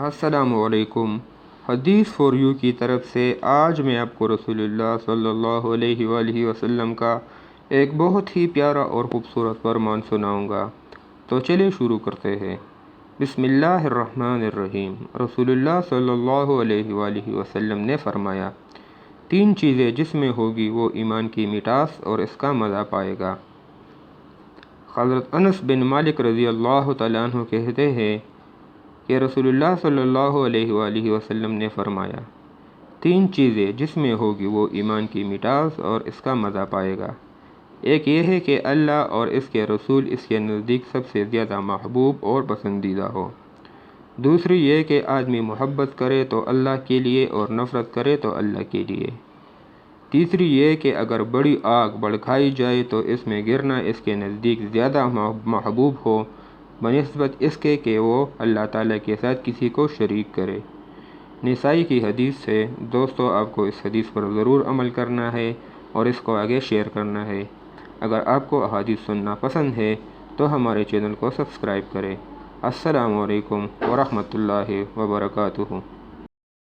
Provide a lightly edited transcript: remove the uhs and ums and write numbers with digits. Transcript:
السلام علیکم۔ حدیث فور یو کی طرف سے آج میں آپ کو رسول اللہ صلی اللہ علیہ وآلہ وسلم کا ایک بہت ہی پیارا اور خوبصورت فرمان سناؤں گا، تو چلے شروع کرتے ہیں۔ بسم اللہ الرحمن الرحیم۔ رسول اللہ صلی اللہ علیہ وآلہ وسلم نے فرمایا، 3 چیزیں جس میں ہوگی وہ ایمان کی مٹھاس اور اس کا مزہ پائے گا۔ حضرت انس بن مالک رضی اللہ تعالیٰ عنہ کہتے ہیں کہ رسول اللہ صلی اللہ علیہ وآلہ وسلم نے فرمایا، 3 چیزیں جس میں ہوگی وہ ایمان کی مٹھاس اور اس کا مزہ پائے گا۔ ایک یہ ہے کہ اللہ اور اس کے رسول اس کے نزدیک سب سے زیادہ محبوب اور پسندیدہ ہو۔ دوسری یہ کہ آدمی محبت کرے تو اللہ کے لیے اور نفرت کرے تو اللہ کے لیے۔ تیسری یہ کہ اگر بڑی آگ بھڑکائی جائے تو اس میں گرنا اس کے نزدیک زیادہ محبوب ہو بنسبت اس کے کہ وہ اللہ تعالیٰ کے ساتھ کسی کو شریک کرے۔ نسائی کی حدیث ہے۔ دوستو، آپ کو اس حدیث پر ضرور عمل کرنا ہے اور اس کو آگے شیئر کرنا ہے۔ اگر آپ کو احادیث سننا پسند ہے تو ہمارے چینل کو سبسکرائب کریں۔ السلام علیکم ورحمۃ اللہ وبرکاتہ۔